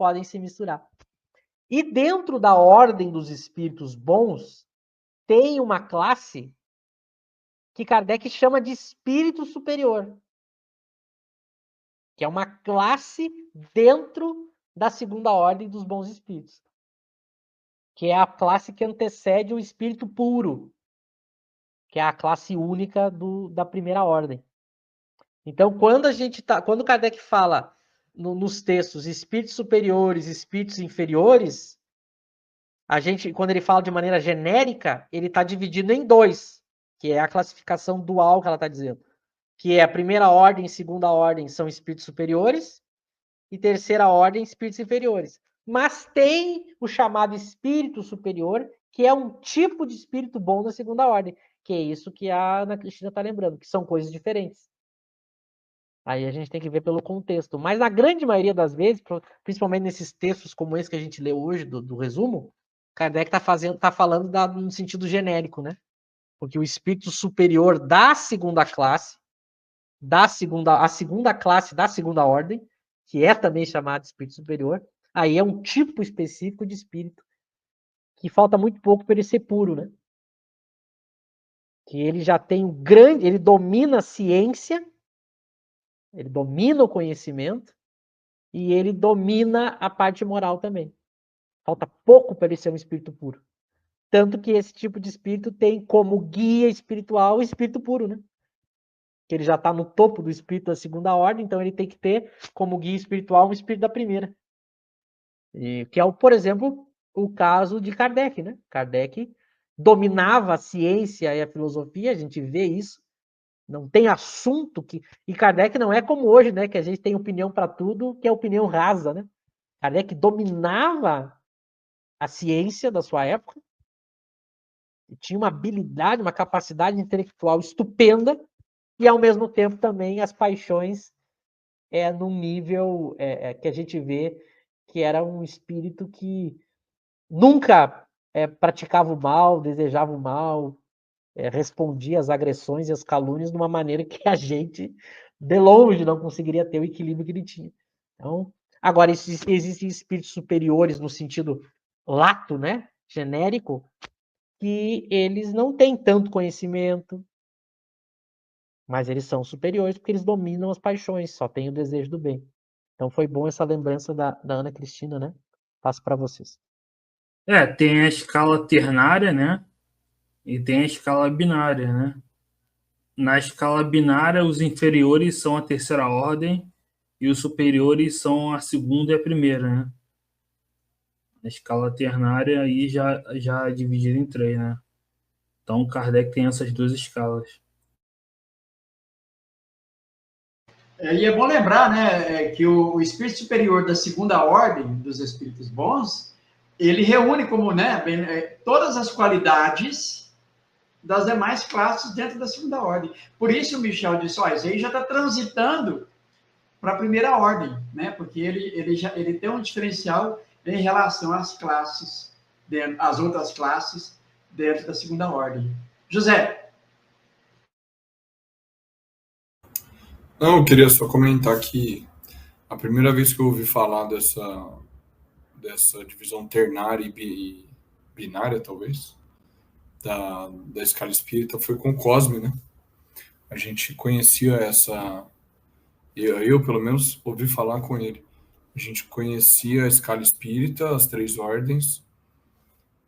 podem se misturar. E dentro da ordem dos espíritos bons, tem uma classe que Kardec chama de espírito superior, que é uma classe dentro da segunda ordem dos bons espíritos, que é a classe que antecede o espírito puro, que é a classe única da primeira ordem. Então, quando Kardec fala nos textos espíritos superiores, espíritos inferiores, quando ele fala de maneira genérica, ele está dividindo em dois, que é a classificação dual que ela está dizendo, que é a primeira ordem e segunda ordem são espíritos superiores, e terceira ordem, espíritos inferiores. Mas tem o chamado espírito superior, que é um tipo de espírito bom da segunda ordem, que é isso que a Ana Cristina está lembrando, que são coisas diferentes. Aí a gente tem que ver pelo contexto. Mas na grande maioria das vezes, principalmente nesses textos como esse que a gente lê hoje, do resumo, Kardec está falando no sentido genérico, né? Porque o espírito superior da segunda classe, a segunda classe da segunda ordem, que é também chamado de espírito superior, aí é um tipo específico de espírito que falta muito pouco para ele ser puro, né? Que ele já tem ele domina a ciência, ele domina o conhecimento e ele domina a parte moral também. Falta pouco para ele ser um espírito puro. Tanto que esse tipo de espírito tem como guia espiritual o espírito puro, né? Que ele já está no topo do espírito da segunda ordem, então ele tem que ter como guia espiritual o espírito da primeira. Que é, por exemplo, o caso de Kardec, né? Kardec dominava a ciência e a filosofia, a gente vê isso. Não tem assunto que... E Kardec não é como hoje, né? Que a gente tem opinião para tudo, que é opinião rasa, né? Kardec dominava a ciência da sua época, e tinha uma habilidade, uma capacidade intelectual estupenda, e ao mesmo tempo também as paixões num nível que a gente vê que era um espírito que nunca praticava o mal, desejava o mal, respondia às agressões e às calúnias de uma maneira que a gente, de longe, não conseguiria ter o equilíbrio que ele tinha. Então, agora, existem espíritos superiores no sentido lato, né, genérico, que eles não têm tanto conhecimento, mas eles são superiores porque eles dominam as paixões, só têm o desejo do bem. Então foi bom essa lembrança da Ana Cristina, né? Passo para vocês. Tem a escala ternária, né? E tem a escala binária, né? Na escala binária, os inferiores são a terceira ordem e os superiores são a segunda e a primeira, né? Na escala ternária, aí já é dividido em três, né? Então, Kardec tem essas duas escalas. E é bom lembrar, né, que o espírito superior da segunda ordem dos espíritos bons, ele reúne como, né, todas as qualidades das demais classes dentro da segunda ordem. Por isso o Michel disse, esse aí já está transitando para a primeira ordem, né? Porque ele tem um diferencial em relação às classes, às outras classes dentro da segunda ordem. José. Não, eu queria só comentar que a primeira vez que eu ouvi falar dessa divisão ternária e binária, talvez, da escala espírita foi com o Cosme, né? A gente conhecia eu pelo menos ouvi falar com ele. A gente conhecia a escala espírita, as três ordens,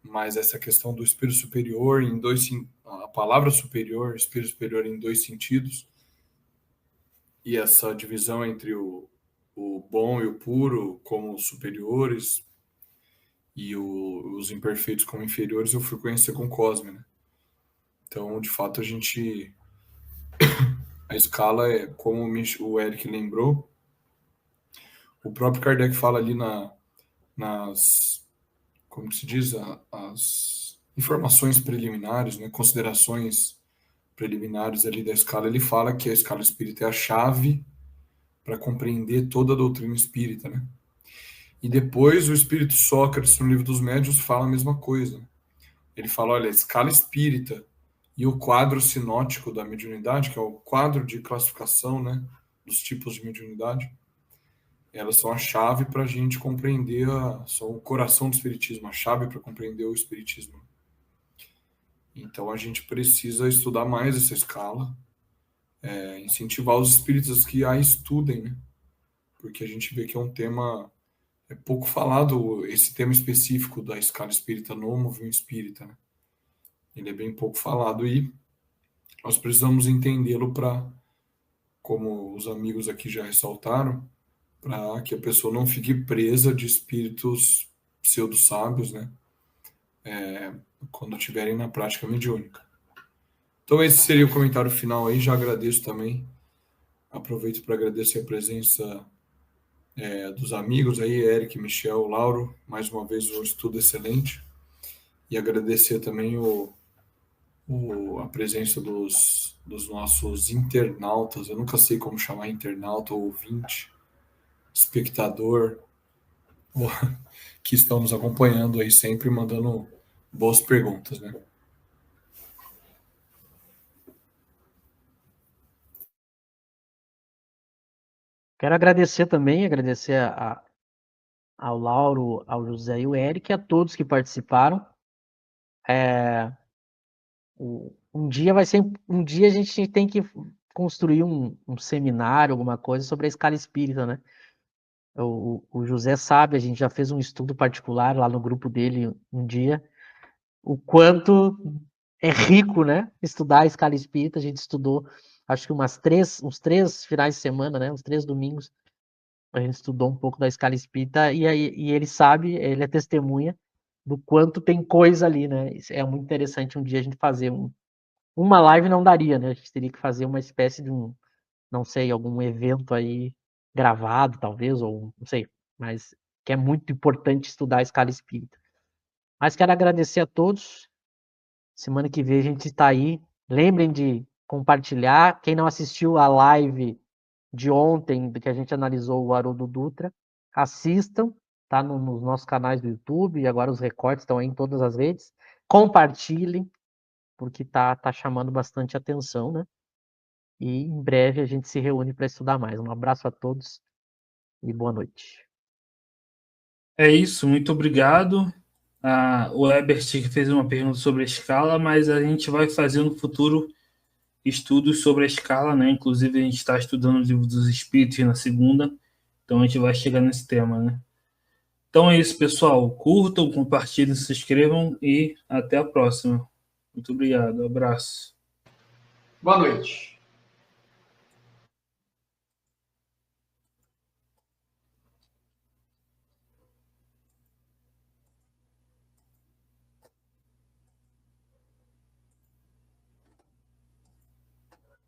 mas essa questão do espírito superior a palavra superior, espírito superior em dois sentidos, e essa divisão entre o bom e o puro como superiores e os imperfeitos como inferiores, eu fui conhecer com Cosme, né? Então, de fato, a escala é, como o Eric lembrou, o próprio Kardec fala ali nas, como se diz, as informações preliminares, né, considerações preliminares ali da escala, ele fala que a escala espírita é a chave para compreender toda a doutrina espírita, né? E depois o espírito Sócrates, no Livro dos Médiuns, fala a mesma coisa. Ele fala, olha, a escala espírita e o quadro sinótico da mediunidade, que é o quadro de classificação, né, dos tipos de mediunidade, elas são a chave para a gente compreender, são o coração do Espiritismo, a chave para compreender o Espiritismo. Então a gente precisa estudar mais essa escala, incentivar os espíritas que a estudem, né? Porque a gente vê que é um tema, é pouco falado, esse tema específico da escala espírita no movimento espírita, né? Ele é bem pouco falado e nós precisamos entendê-lo para, como os amigos aqui já ressaltaram, para que a pessoa não fique presa de espíritos pseudo-sábios, né? Quando estiverem na prática mediúnica. Então esse seria o comentário final aí, já agradeço também, aproveito para agradecer a presença dos amigos aí, Eric, Michel, Lauro, mais uma vez um estudo excelente, e agradecer também a presença dos nossos internautas, eu nunca sei como chamar internauta ou ouvinte, espectador, que estão nos acompanhando aí sempre, mandando boas perguntas, né? Quero agradecer também, agradecer ao Lauro, ao José e o Eric, a todos que participaram. Um dia a gente tem que construir um seminário, alguma coisa sobre a escala espírita, né? O José sabe, a gente já fez um estudo particular lá no grupo dele um dia, o quanto é rico, né? Estudar a escala espírita. A gente estudou, acho que uns 3 finais de semana, né? Uns 3 domingos. A gente estudou um pouco da escala espírita e ele sabe, ele é testemunha do quanto tem coisa ali, né? Isso é muito interessante um dia a gente fazer uma live não daria, né? A gente teria que fazer uma espécie de não sei, algum evento aí gravado, talvez, ou não sei, mas que é muito importante estudar a escala espírita. Mas quero agradecer a todos. Semana que vem a gente está aí. Lembrem de compartilhar. Quem não assistiu a live de ontem, que a gente analisou o Haroldo Dutra, assistam, tá nos nossos canais do YouTube, e agora os recortes estão aí em todas as redes. Compartilhem, porque tá chamando bastante atenção, né? E em breve a gente se reúne para estudar mais. Um abraço a todos e boa noite. É isso, muito obrigado. O Ebert fez uma pergunta sobre a escala, mas a gente vai fazer no futuro estudos sobre a escala, né? Inclusive a gente está estudando o Livro dos Espíritos na segunda, então a gente vai chegar nesse tema, né? Então é isso, pessoal. Curtam, compartilhem, se inscrevam e até a próxima. Muito obrigado, abraço. Boa noite.